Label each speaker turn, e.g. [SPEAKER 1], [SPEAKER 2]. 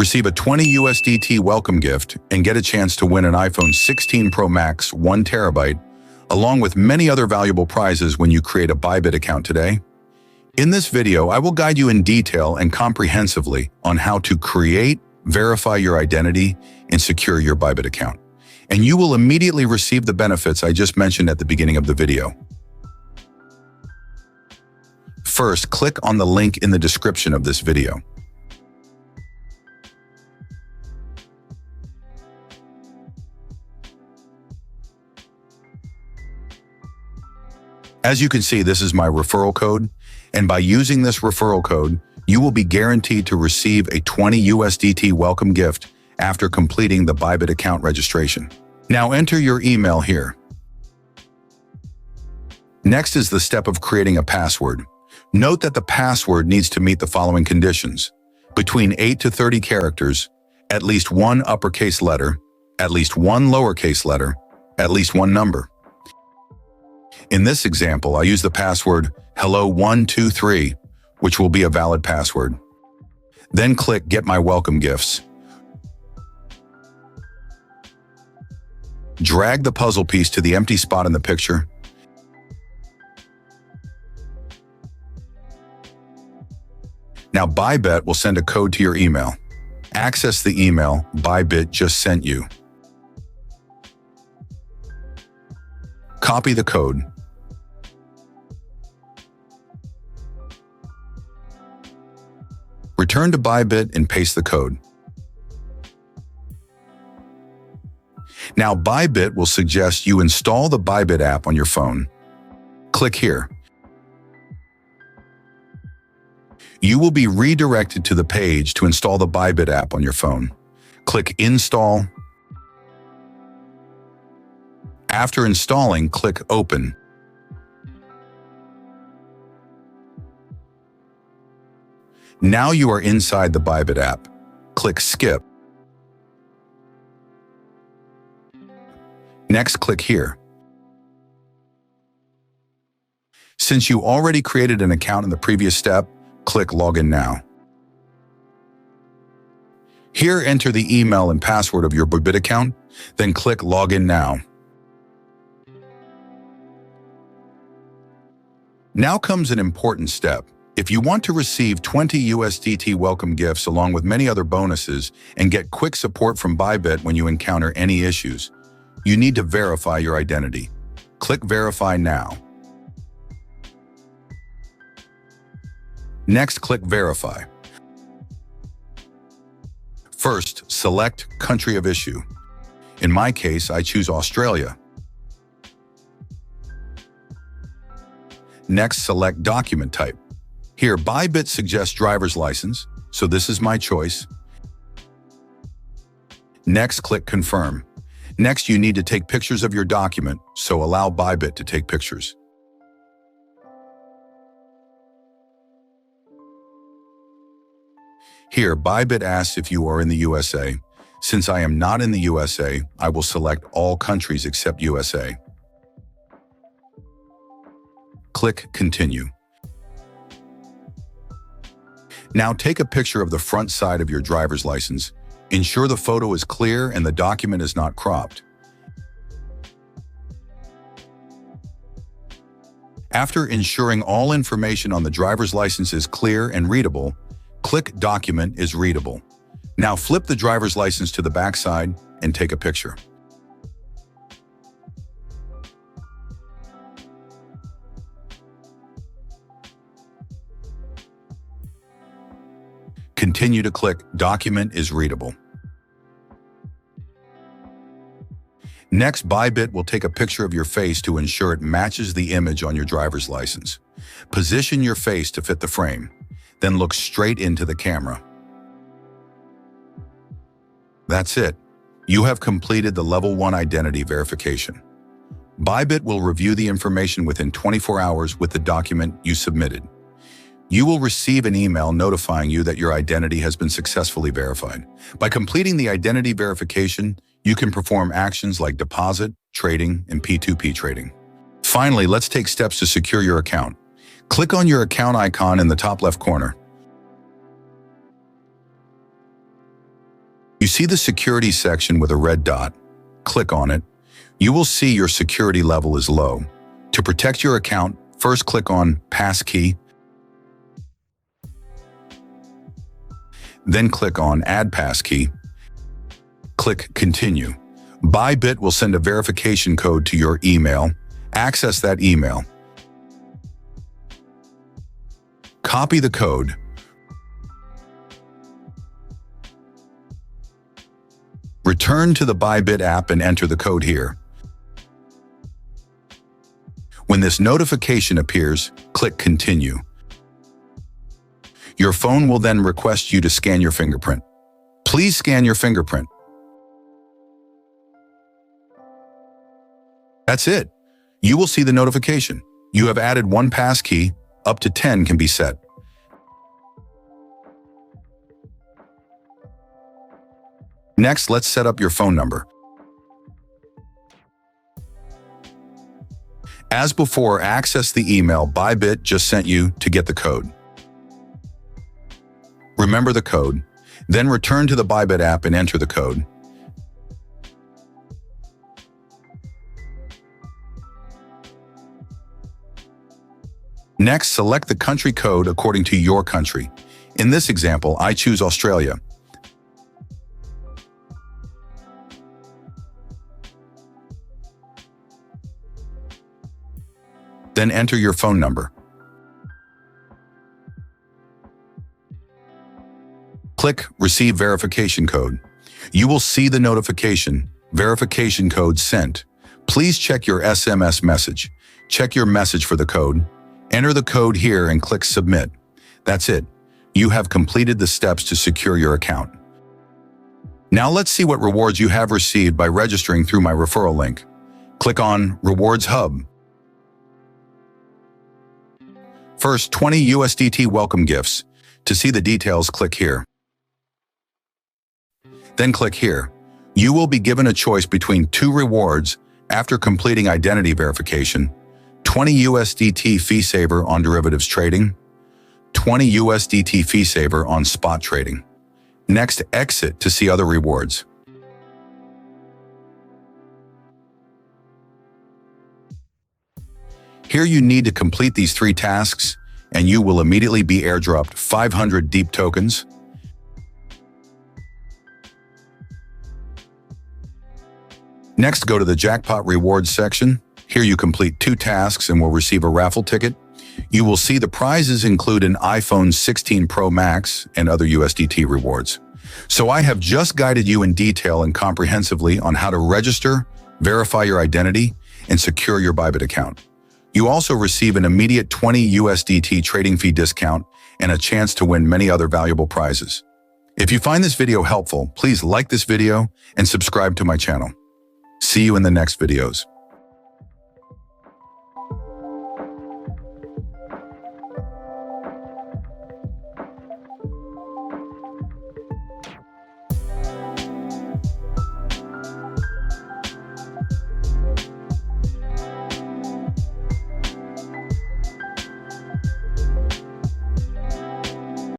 [SPEAKER 1] Receive a 20 USDT welcome gift and get a chance to win an iPhone 16 Pro Max 1 terabyte, along with many other valuable prizes when you create a Bybit account today. In this video, I will guide you in detail and comprehensively on how to create, verify your identity, and secure your Bybit account. And you will immediately receive the benefits I just mentioned at the beginning of the video. First, click on the link in the description of this video. As you can see, this is my referral code, and by using this referral code, you will be guaranteed to receive a 20 USDT welcome gift after completing the Bybit account registration. Now enter your email here. Next is the step of creating a password. Note that the password needs to meet the following conditions: between 8 to 30 characters, at least one uppercase letter, at least one lowercase letter, at least one number. In this example, I use the password hello123, which will be a valid password. Then click Get My Welcome Gifts. Drag the puzzle piece to the empty spot in the picture. Now Bybit will send a code to your email. Access the email Bybit just sent you. Copy the code. Return to Bybit and paste the code. Now Bybit will suggest you install the Bybit app on your phone. Click here. You will be redirected to the page to install the Bybit app on your phone. Click Install. After installing, click Open. Now you are inside the Bybit app. Click Skip. Next, click here. Since you already created an account in the previous step, click Login Now. Here, enter the email and password of your Bybit account, then click Login Now. Now comes an important step. If you want to receive 20 USDT welcome gifts along with many other bonuses and get quick support from Bybit when you encounter any issues, you need to verify your identity. Click Verify Now. Next, click Verify. First, select Country of Issue. In my case, I choose Australia. Next, select Document Type. Here, Bybit suggests driver's license, so this is my choice. Next, click Confirm. Next, you need to take pictures of your document, so allow Bybit to take pictures. Here, Bybit asks if you are in the USA. Since I am not in the USA, I will select all countries except USA. Click Continue. Now take a picture of the front side of your driver's license. Ensure the photo is clear and the document is not cropped. After ensuring all information on the driver's license is clear and readable, click Document is Readable. Now flip the driver's license to the back side and take a picture. Continue to click Document is Readable. Next, Bybit will take a picture of your face to ensure it matches the image on your driver's license. Position your face to fit the frame, then look straight into the camera. That's it. You have completed the Level 1 identity verification. Bybit will review the information within 24 hours with the document you submitted. You will receive an email notifying you that your identity has been successfully verified. By completing the identity verification, you can perform actions like deposit, trading, and P2P trading. Finally, let's take steps to secure your account. Click on your account icon in the top left corner. You see the security section with a red dot. Click on it. You will see your security level is low. To protect your account, first click on Passkey, then click on Add Passkey. Click Continue. Bybit will send a verification code to your email. Access that email. Copy the code. Return to the Bybit app and enter the code here. When this notification appears, click Continue. Your phone will then request you to scan your fingerprint. Please scan your fingerprint. That's it. You will see the notification. You have added one passkey, up to 10 can be set. Next, let's set up your phone number. As before, access the email Bybit just sent you to get the code. Remember the code, then return to the Bybit app and enter the code. Next, select the country code according to your country. In this example, I choose Australia. Then enter your phone number. Click Receive Verification Code. You will see the notification, Verification Code sent. Please check your SMS message. Check your message for the code. Enter the code here and click Submit. That's it. You have completed the steps to secure your account. Now let's see what rewards you have received by registering through my referral link. Click on Rewards Hub. First, 20 USDT welcome gifts. To see the details, click here. Then click here. You will be given a choice between two rewards after completing identity verification: 20 USDT fee saver on derivatives trading, 20 USDT fee saver on spot trading. Next, exit to see other rewards. Here you need to complete these 3 tasks, and you will immediately be airdropped 500 deep tokens. Next, go to the Jackpot Rewards section. Here you complete 2 tasks and will receive a raffle ticket. You will see the prizes include an iPhone 16 Pro Max and other USDT rewards. So I have just guided you in detail and comprehensively on how to register, verify your identity, and secure your Bybit account. You also receive an immediate 20 USDT trading fee discount and a chance to win many other valuable prizes. If you find this video helpful, please like this video and subscribe to my channel. See you in the next videos.